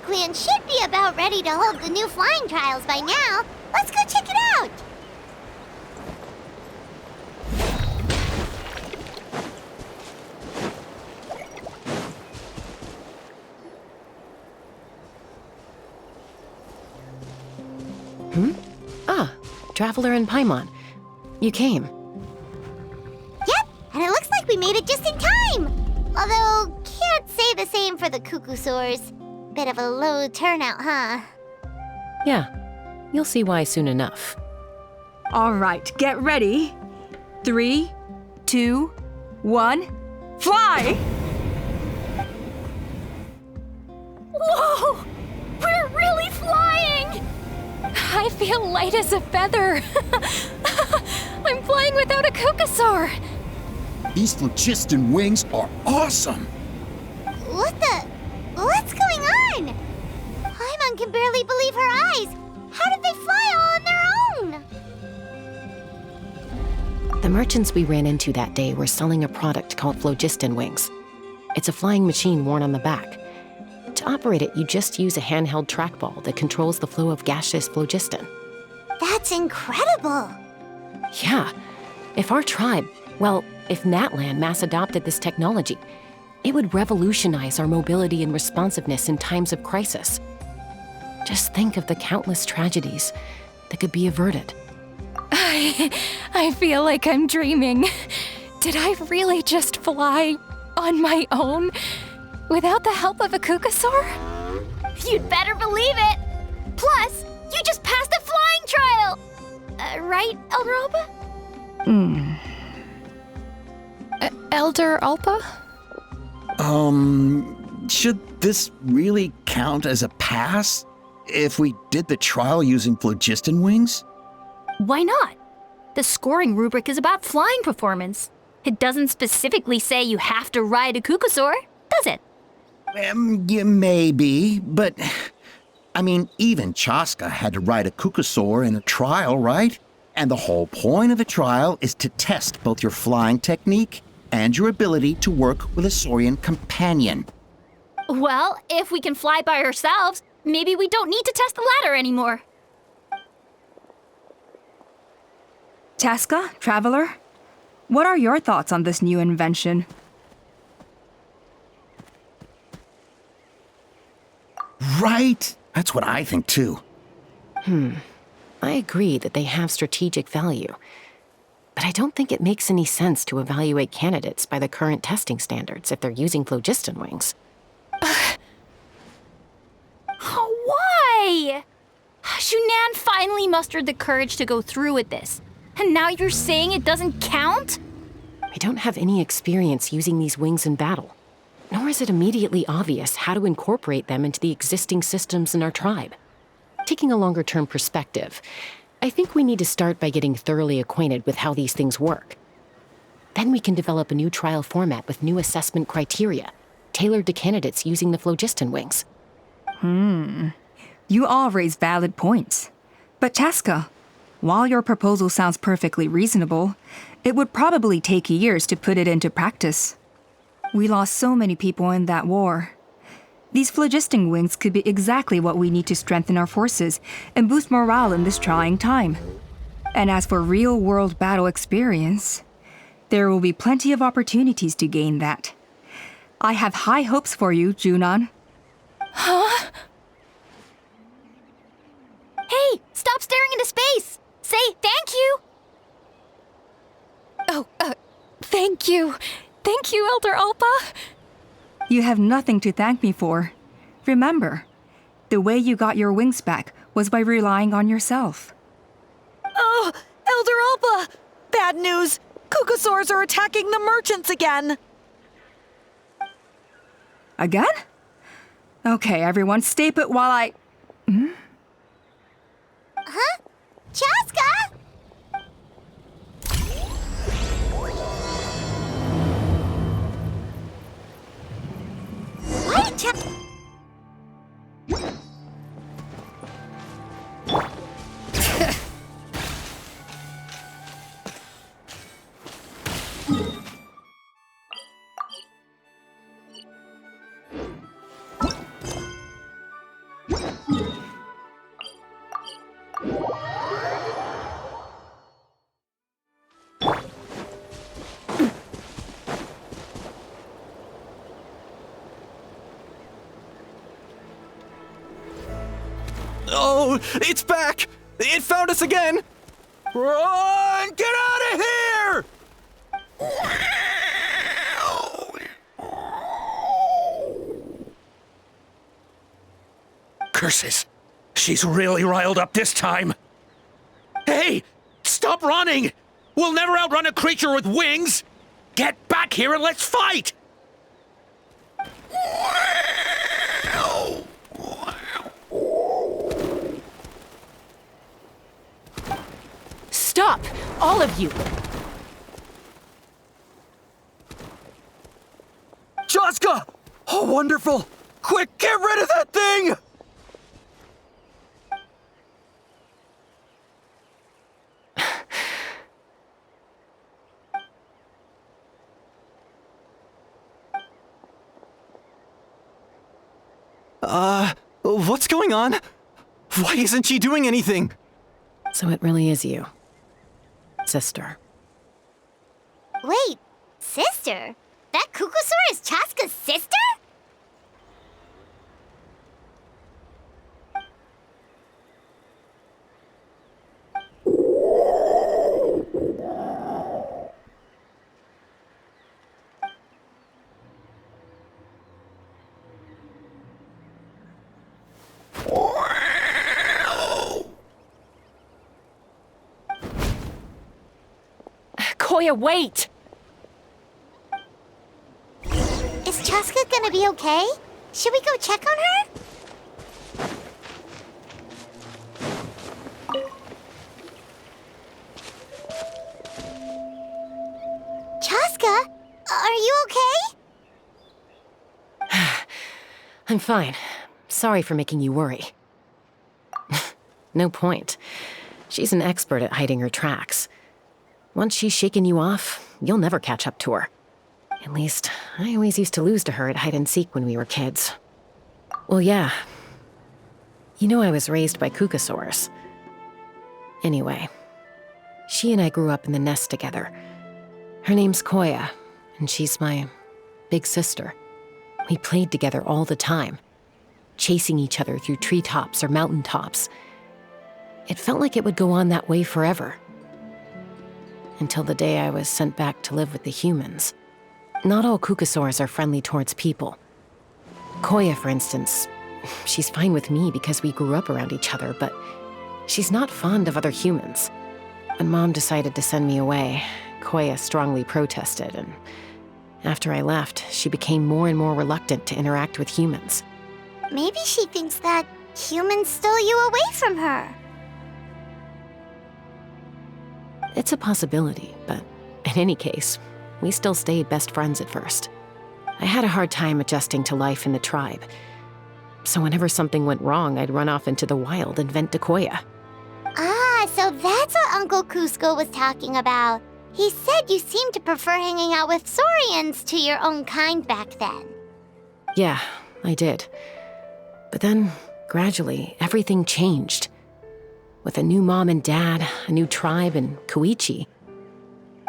clan should be about ready to hold the new flying trials by now. Let's go check it out! Traveler and Paimon. You came. Yep, and it looks like we made it just in time! Although, can't say the same for the Cuckoosaurs. Bit of a low turnout, huh? Yeah, you'll see why soon enough. All right, get ready. 3, 2, 1, fly! Whoa! We're really flying! I feel light as a feather. I'm flying without a Cuckoosaur. These phlogiston wings are awesome! What's going on? Paimon can barely believe her eyes. How did they fly all on their own? The merchants we ran into that day were selling a product called phlogiston wings. It's a flying machine worn on the back. To operate it, you just use a handheld trackball that controls the flow of gaseous phlogiston. That's incredible! Yeah, if Natlan mass adopted this technology, it would revolutionize our mobility and responsiveness in times of crisis. Just think of the countless tragedies that could be averted. I feel like I'm dreaming. Did I really just fly on my own without the help of a Cuckoosaur? You'd better believe it! Plus, you just passed the flying trial! Right, Elder Alba? Elder Alpa? Should this really count as a pass? If we did the trial using phlogiston wings? Why not? The scoring rubric is about flying performance. It doesn't specifically say you have to ride a Cuckoosaur, does it? Yeah, maybe, but... I mean, even Chaska had to ride a Cuckoosaur in a trial, right? And the whole point of the trial is to test both your flying technique and your ability to work with a Saurian companion. Well, if we can fly by ourselves, maybe we don't need to test the ladder anymore. Chaska, Traveler, what are your thoughts on this new invention? Right? That's what I think too. I agree that they have strategic value, but I don't think it makes any sense to evaluate candidates by the current testing standards if they're using phlogiston wings. Why? Shunan finally mustered the courage to go through with this, and now you're saying it doesn't count? I don't have any experience using these wings in battle, nor is it immediately obvious how to incorporate them into the existing systems in our tribe. Taking a longer-term perspective, I think we need to start by getting thoroughly acquainted with how these things work. Then we can develop a new trial format with new assessment criteria, tailored to candidates using the phlogiston wings. You all raise valid points. But Chaska, while your proposal sounds perfectly reasonable, it would probably take years to put it into practice. We lost so many people in that war. These phlogiston wings could be exactly what we need to strengthen our forces and boost morale in this trying time. And as for real-world battle experience, there will be plenty of opportunities to gain that. I have high hopes for you, Junon. Huh? Hey, stop staring into space! Say thank you! Oh, thank you. Thank you, Elder Alpa. You have nothing to thank me for. Remember, the way you got your wings back was by relying on yourself. Oh, Elder Alpa! Bad news! Cuckoosaurs are attacking the merchants again! Again? Okay, everyone, stay put while I... Huh? Chaska? Why did Chaska... no! It's back! It found us again! Run! Get out of here! Curses! She's really riled up this time! Hey! Stop running! We'll never outrun a creature with wings! Get back here and let's fight! Stop! All of you! Chaska! Oh, wonderful! Quick, get rid of that thing! What's going on? Why isn't she doing anything? So it really is you, sister. Wait, sister? That Kukusaur is Chaska's sister? Koya, wait! Is Chaska gonna be okay? Should we go check on her? Chaska, are you okay? I'm fine. Sorry for making you worry. No point. She's an expert at hiding her tracks. Once she's shaken you off, you'll never catch up to her. At least, I always used to lose to her at hide-and-seek when we were kids. Well, yeah. You know I was raised by Kukusaurs. Anyway, she and I grew up in the nest together. Her name's Koya, and she's my big sister. We played together all the time, chasing each other through treetops or mountaintops. It felt like it would go on that way forever. Until the day I was sent back to live with the humans. Not all Kukusaurs are friendly towards people. Koya, for instance, she's fine with me because we grew up around each other, but she's not fond of other humans. When Mom decided to send me away, Koya strongly protested, and after I left, she became more and more reluctant to interact with humans. Maybe she thinks that humans stole you away from her. It's a possibility, but in any case, we still stayed best friends at first. I had a hard time adjusting to life in the tribe. So whenever something went wrong, I'd run off into the wild and vent to Koya. Ah, so that's what Uncle Cusco was talking about. He said you seemed to prefer hanging out with Saurians to your own kind back then. Yeah, I did. But then, gradually, everything changed. With a new mom and dad, a new tribe, and Koichi,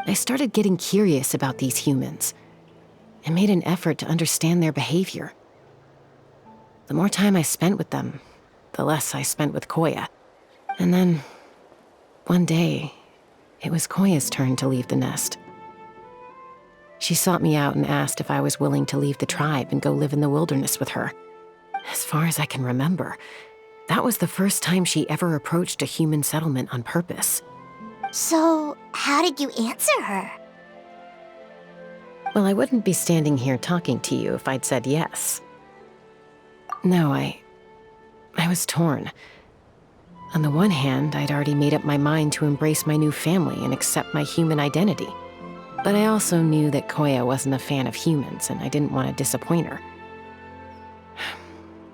I started getting curious about these humans and made an effort to understand their behavior. The more time I spent with them, the less I spent with Koya. And then, one day, it was Koya's turn to leave the nest. She sought me out and asked if I was willing to leave the tribe and go live in the wilderness with her. As far as I can remember, that was the first time she ever approached a human settlement on purpose. So, how did you answer her? Well, I wouldn't be standing here talking to you if I'd said yes. No, I was torn. On the one hand, I'd already made up my mind to embrace my new family and accept my human identity. But I also knew that Koya wasn't a fan of humans, and I didn't want to disappoint her.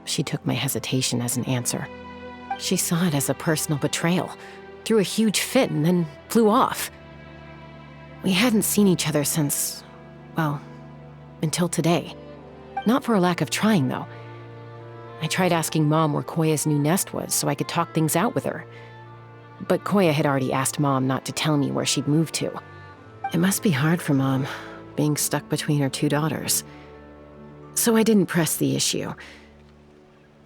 She took my hesitation as an answer. She saw it as a personal betrayal, threw a huge fit, and then flew off. We hadn't seen each other since, well, until today. Not for a lack of trying, though. I tried asking Mom where Koya's new nest was so I could talk things out with her. But Koya had already asked Mom not to tell me where she'd moved to. It must be hard for Mom, being stuck between her two daughters. So I didn't press the issue.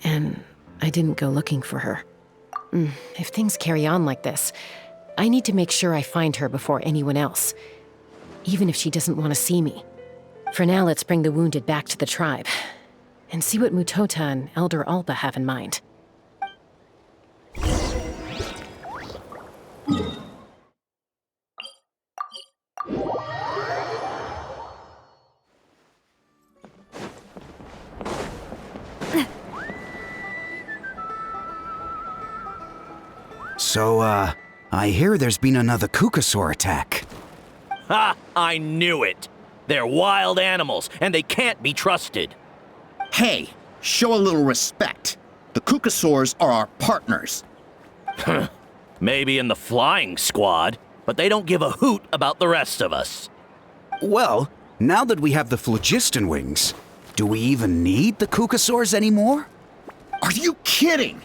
And I didn't go looking for her. If things carry on like this, I need to make sure I find her before anyone else, even if she doesn't want to see me. For now, let's bring the wounded back to the tribe and see what Mutota and Elder Alba have in mind. So, I hear there's been another Kukasaur attack. Ha! I knew it! They're wild animals, and they can't be trusted. Hey, show a little respect. The Kukasaurs are our partners. Maybe in the flying squad, but they don't give a hoot about the rest of us. Well, now that we have the phlogiston wings, do we even need the Kukasaurs anymore? Are you kidding?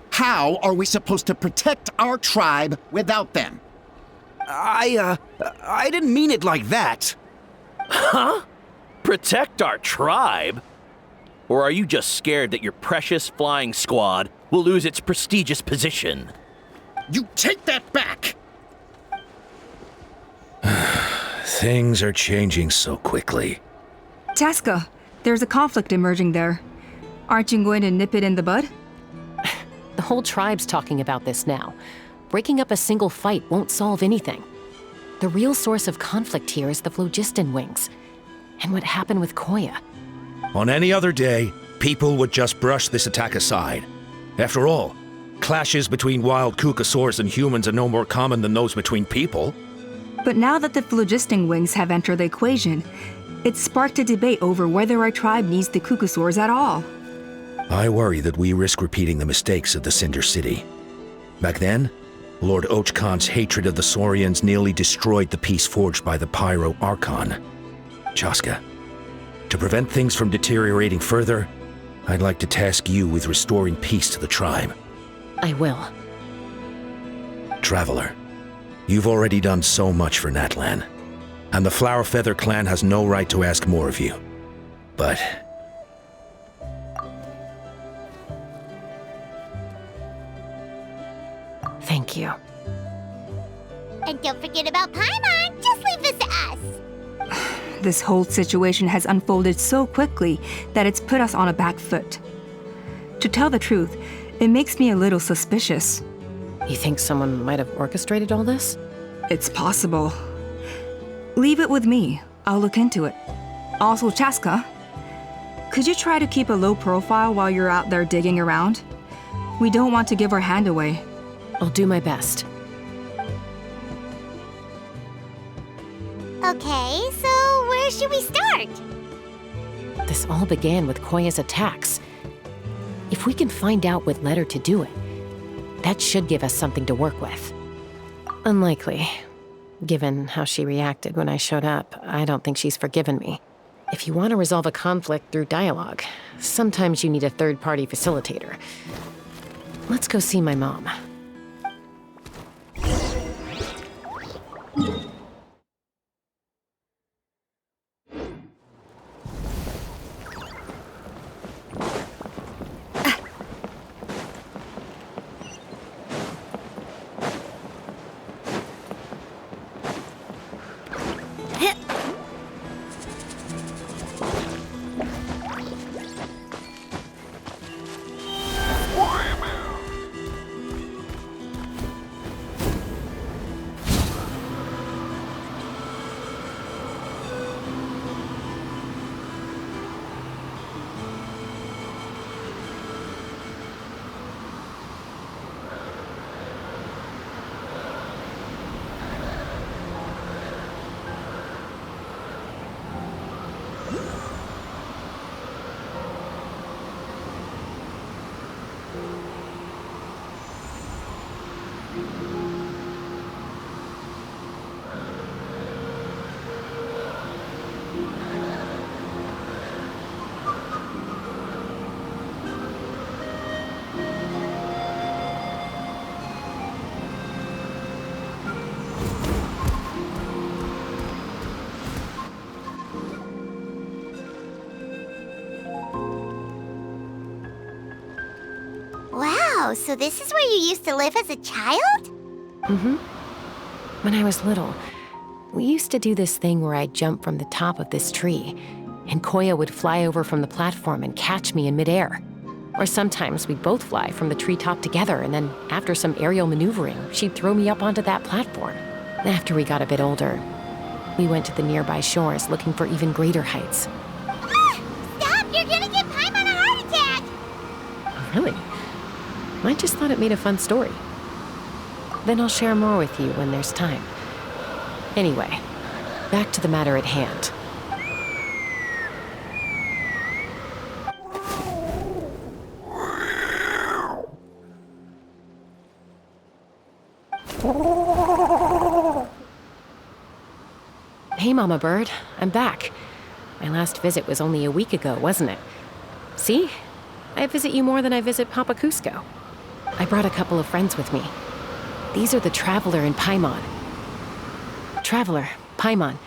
How are we supposed to protect our tribe without them? I didn't mean it like that. Huh? Protect our tribe? Or are you just scared that your precious flying squad will lose its prestigious position? You take that back! Things are changing so quickly. Chaska, there's a conflict emerging there. Aren't you going to nip it in the bud? The whole tribe's talking about this now. Breaking up a single fight won't solve anything. The real source of conflict here is the phlogiston wings, and what happened with Koya. On any other day, people would just brush this attack aside. After all, clashes between wild Kukasaurs and humans are no more common than those between people. But now that the phlogiston wings have entered the equation, it's sparked a debate over whether our tribe needs the Kukasaurs at all. I worry that we risk repeating the mistakes of the Cinder City. Back then, Lord Ochkan's hatred of the Saurians nearly destroyed the peace forged by the Pyro Archon. Chaska, to prevent things from deteriorating further, I'd like to task you with restoring peace to the tribe. I will. Traveler, you've already done so much for Natlan, and the Flower Feather clan has no right to ask more of you. But thank you. And don't forget about Paimon. Just leave this to us. This whole situation has unfolded so quickly that it's put us on a back foot. To tell the truth, it makes me a little suspicious. You think someone might have orchestrated all this? It's possible. Leave it with me. I'll look into it. Also, Chaska, could you try to keep a low profile while you're out there digging around? We don't want to give our hand away. I'll do my best. Okay, so where should we start? This all began with Koya's attacks. If we can find out what led her to do it, that should give us something to work with. Unlikely. Given how she reacted when I showed up, I don't think she's forgiven me. If you want to resolve a conflict through dialogue, sometimes you need a third-party facilitator. Let's go see my mom. Oh, so this is where you used to live as a child? Mm-hmm. When I was little, we used to do this thing where I'd jump from the top of this tree, and Koya would fly over from the platform and catch me in midair. Or sometimes we'd both fly from the treetop together, and then after some aerial maneuvering, she'd throw me up onto that platform. After we got a bit older, we went to the nearby shores looking for even greater heights. Stop! You're gonna give Paimon a heart attack! Oh, really? I just thought it made a fun story. Then I'll share more with you when there's time. Anyway, back to the matter at hand. Hey, Mama Bird, I'm back. My last visit was only a week ago, wasn't it? See? I visit you more than I visit Papa Cusco. I brought a couple of friends with me. These are the Traveler and Paimon. Traveler, Paimon,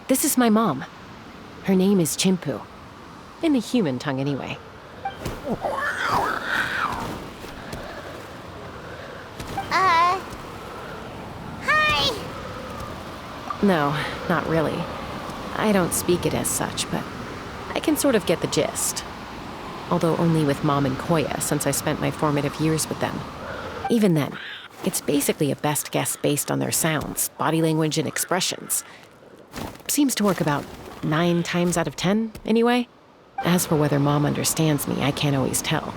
this is my mom. Her name is Chimpu. In the human tongue, anyway. Hi! No, not really. I don't speak it as such, but I can sort of get the gist. Although only with Mom and Koya, since I spent my formative years with them. Even then, it's basically a best guess based on their sounds, body language, and expressions. Seems to work about 9 times out of 10, anyway. As for whether Mom understands me, I can't always tell.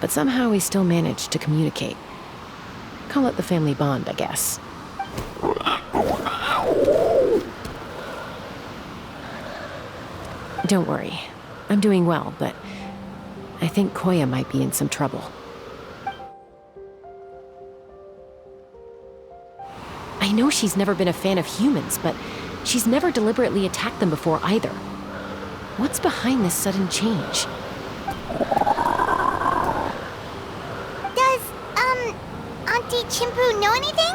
But somehow we still manage to communicate. Call it the family bond, I guess. Don't worry. I'm doing well, but I think Koya might be in some trouble. I know she's never been a fan of humans, but she's never deliberately attacked them before either. What's behind this sudden change? Does, Auntie Chimpu know anything?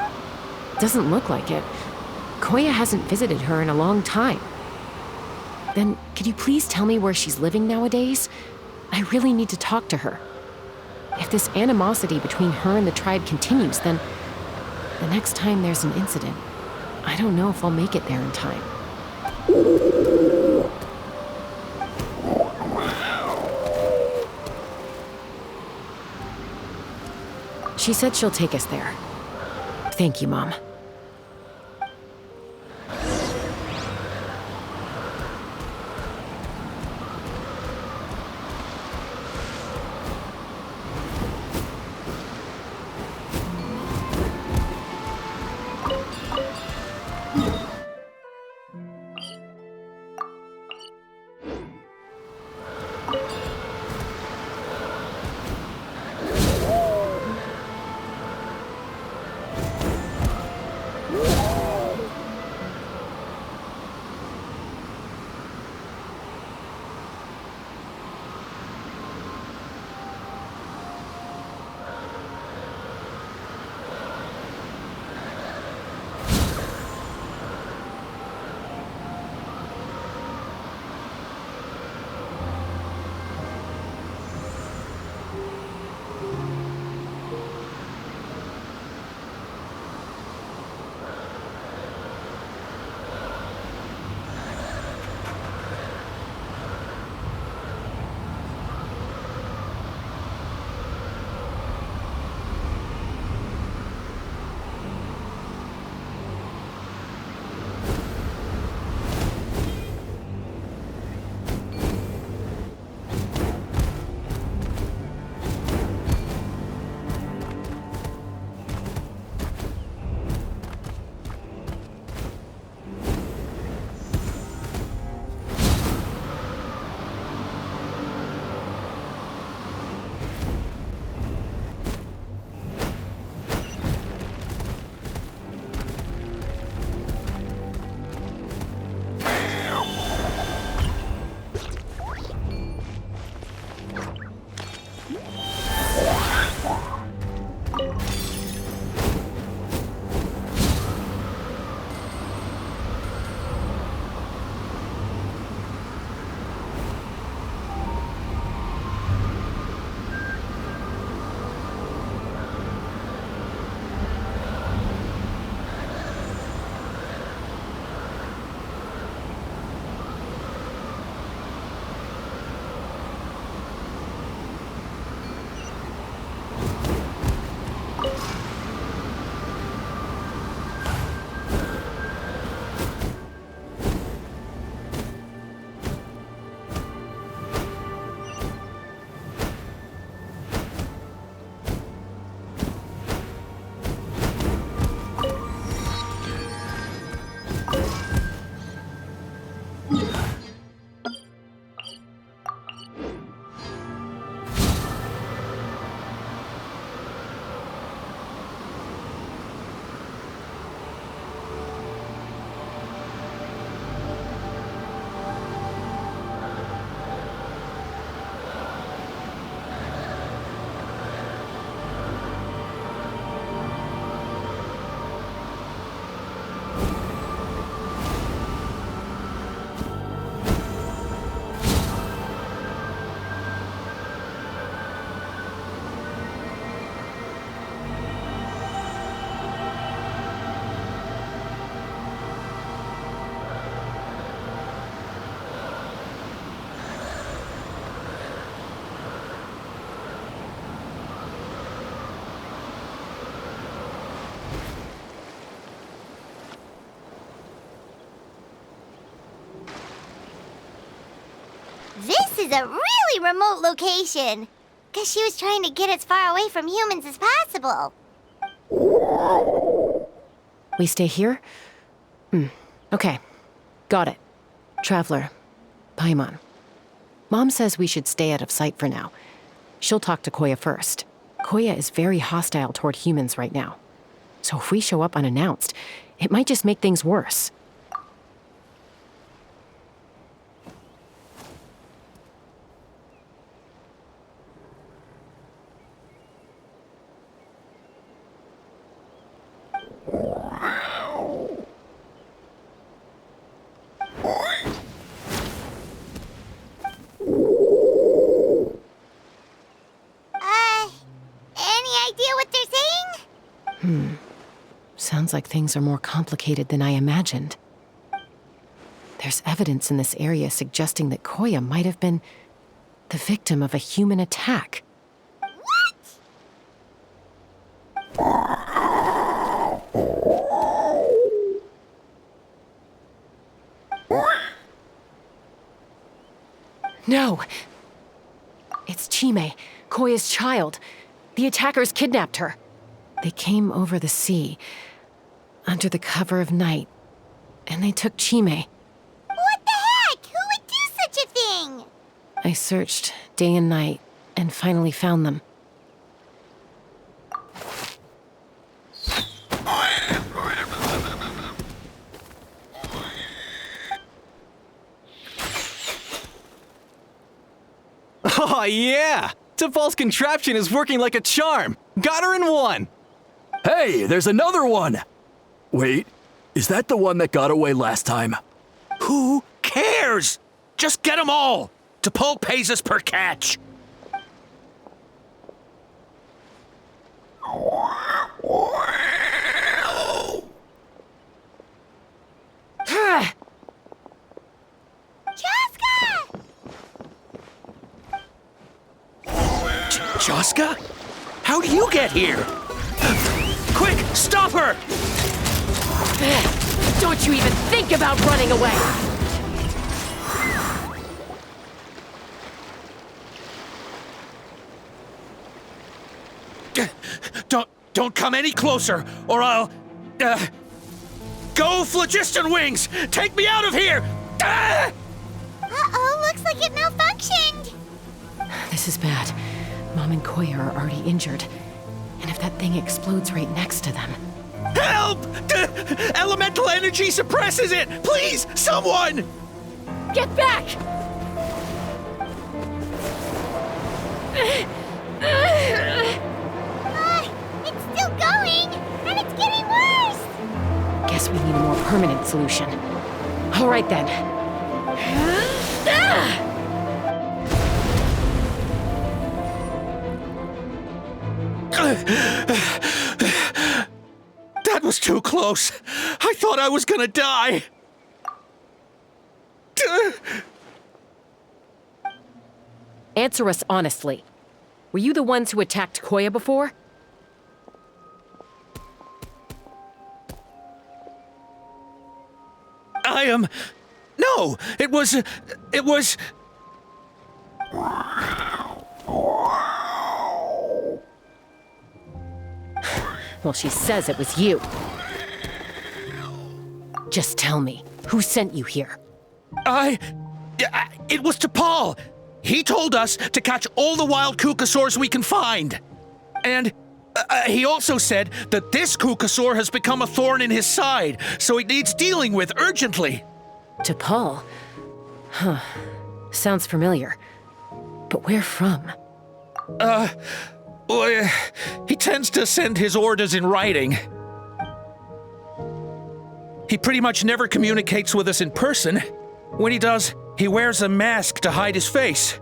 Doesn't look like it. Koya hasn't visited her in a long time. Then, could you please tell me where she's living nowadays? I really need to talk to her. If this animosity between her and the tribe continues, then the next time there's an incident, I don't know if I'll make it there in time. She said she'll take us there. Thank you, Mom. This is a really remote location. Guess she was trying to get as far away from humans as possible. We stay here? Okay. Got it. Traveler. Paimon. Mom says we should stay out of sight for now. She'll talk to Koya first. Koya is very hostile toward humans right now. So if we show up unannounced, it might just make things worse. Any idea what they're saying? Sounds like things are more complicated than I imagined. There's evidence in this area suggesting that Koya might have been the victim of a human attack. No! It's Chime, Koya's child. The attackers kidnapped her. They came over the sea, under the cover of night, and they took Chime. What the heck? Who would do such a thing? I searched day and night, and finally found them. Oh, yeah! T'Pol's contraption is working like a charm! Got her in one! Hey, there's another one! Wait, is that the one that got away last time? Who cares? Just get them all! T'Pol pays us per catch. Joska? How do you get here? Quick, stop her! Don't you even think about running away! Don't come any closer, or I'll... Go, Phlogiston Wings! Take me out of here! Uh-oh, looks like it malfunctioned. This is bad. Mom and Koya are already injured. And if that thing explodes right next to them... Help! Elemental energy suppresses it! Please, someone! Get back! It's still going, and it's getting worse. Guess we need a more permanent solution. All right then. That was too close. I thought I was gonna die. Answer us honestly. Were you the ones who attacked Koya before? I am... No, it was... Well, she says it was you. Just tell me, who sent you here? It was T'Pol. He told us to catch all the wild Kukasaurs we can find. And he also said that this Kukasaur has become a thorn in his side, so it needs dealing with urgently. T'Pol? Huh. Sounds familiar. But where from? Well, he tends to send his orders in writing. He pretty much never communicates with us in person. When he does, he wears a mask to hide his face.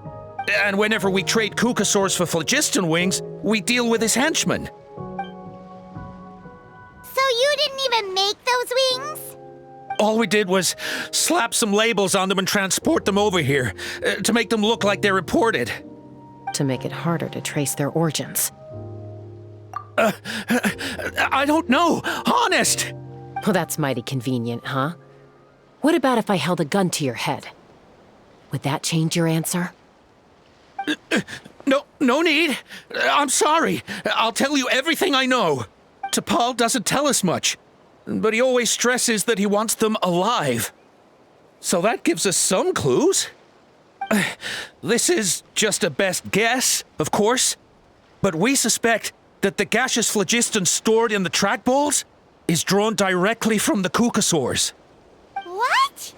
And whenever we trade Kukasaurs for Phlogiston Wings, we deal with his henchmen. So you didn't even make those wings? All we did was slap some labels on them and transport them over here, to make them look like they're imported. To make it harder to trace their origins. I don't know, honest! Well, that's mighty convenient, huh? What about if I held a gun to your head? Would that change your answer? No need. I'm sorry. I'll tell you everything I know. T'Pol doesn't tell us much, but he always stresses that he wants them alive. So that gives us some clues. This is just a best guess, of course, but we suspect that the gaseous phlogiston stored in the trackballs is drawn directly from the Kukasaurs. What?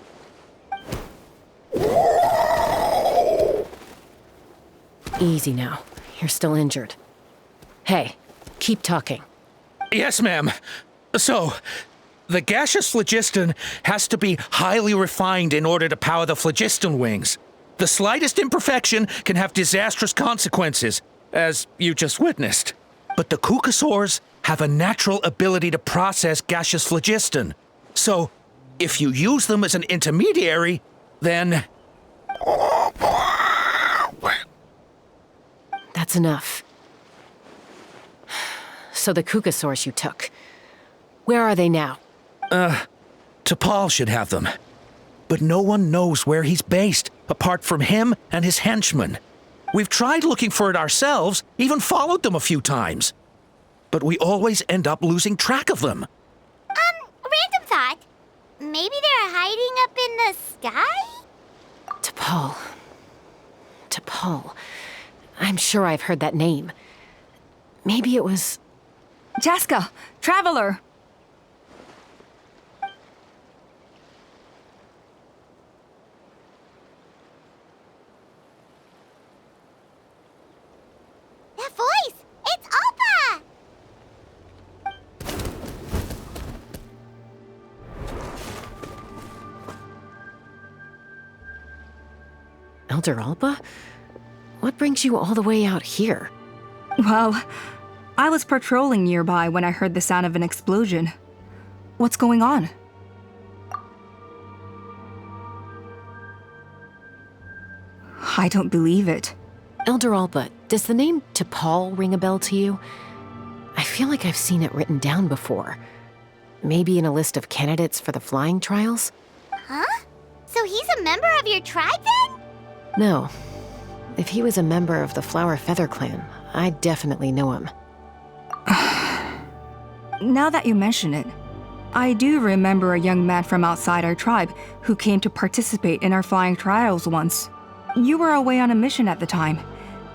Easy now. You're still injured. Hey, keep talking. Yes, ma'am. So, the gaseous phlogiston has to be highly refined in order to power the phlogiston wings. The slightest imperfection can have disastrous consequences, as you just witnessed. But the Kukasaurs have a natural ability to process gaseous phlogiston. So, if you use them as an intermediary, then... That's enough. So the Kukasaurs you took, where are they now? T'Pol should have them. But no one knows where he's based, apart from him and his henchmen. We've tried looking for it ourselves, even followed them a few times. But we always end up losing track of them. Random thought. Maybe they're hiding up in the sky? T'Pol. I'm sure I've heard that name. Maybe it was... Chaska, Traveler! That voice! It's Alpa! Elder Alba? What brings you all the way out here? Well, I was patrolling nearby when I heard the sound of an explosion. What's going on? I don't believe it. Elder Alba, does the name T'Pol ring a bell to you? I feel like I've seen it written down before. Maybe in a list of candidates for the flying trials? Huh? So he's a member of your tribe then? No. If he was a member of the Flower Feather clan, I'd definitely know him. Now that you mention it, I do remember a young man from outside our tribe who came to participate in our flying trials once. You were away on a mission at the time,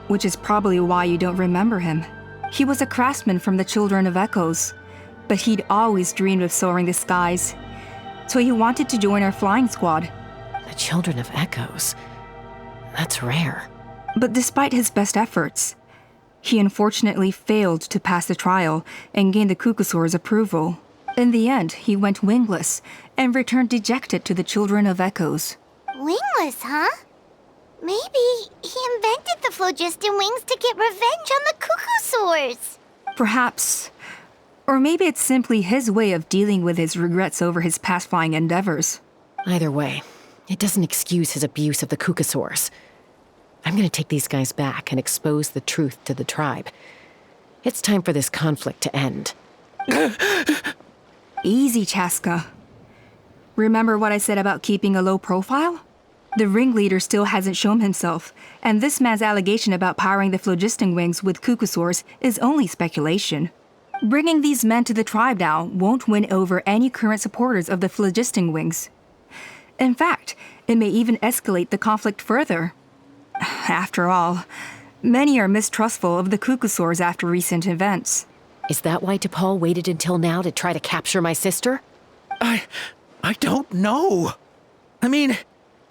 which is probably why you don't remember him. He was a craftsman from the Children of Echoes, but he'd always dreamed of soaring the skies, so he wanted to join our flying squad. The Children of Echoes? That's rare. But despite his best efforts, he unfortunately failed to pass the trial and gain the Kukasaur's approval. In the end, he went wingless and returned dejected to the Children of Echoes. Wingless, huh? Maybe he invented the phlogiston wings to get revenge on the Kukasaurs. Perhaps. Or maybe it's simply his way of dealing with his regrets over his past flying endeavors. Either way, it doesn't excuse his abuse of the Kukasaurs. I'm gonna take these guys back and expose the truth to the tribe. It's time for this conflict to end. Easy, Chaska. Remember what I said about keeping a low profile? The ringleader still hasn't shown himself, and this man's allegation about powering the phlogiston wings with Kukasaurs is only speculation. Bringing these men to the tribe now won't win over any current supporters of the phlogiston wings. In fact, it may even escalate the conflict further. After all, many are mistrustful of the Kukasaurs after recent events. Is that why T'Pol waited until now to try to capture my sister? I don't know. I mean,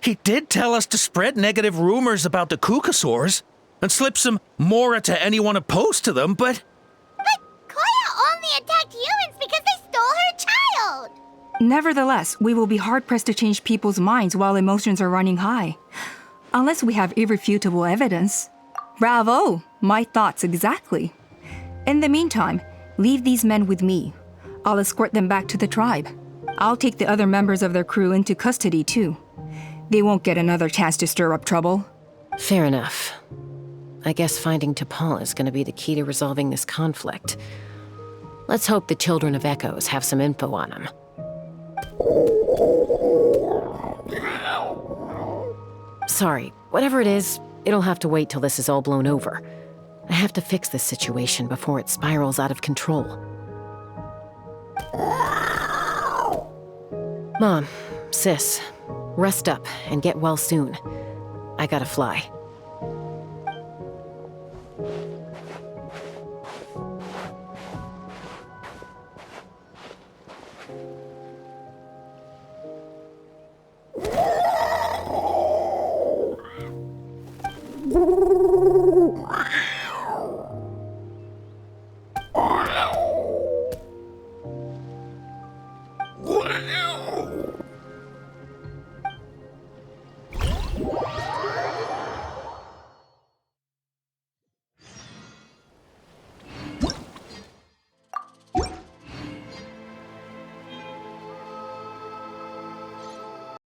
he did tell us to spread negative rumors about the Kukasaurs and slip some Mora to anyone opposed to them, but... But Koya only attacked humans because they stole her child! Nevertheless, we will be hard-pressed to change people's minds while emotions are running high. Unless we have irrefutable evidence. Bravo! My thoughts exactly. In the meantime, leave these men with me. I'll escort them back to the tribe. I'll take the other members of their crew into custody too. They won't get another chance to stir up trouble. Fair enough. I guess finding T'Pol is going to be the key to resolving this conflict. Let's hope the Children of Echoes have some info on him. Sorry, whatever it is, it'll have to wait till this is all blown over. I have to fix this situation before it spirals out of control. Mom, sis, rest up and get well soon. I gotta fly. Wow.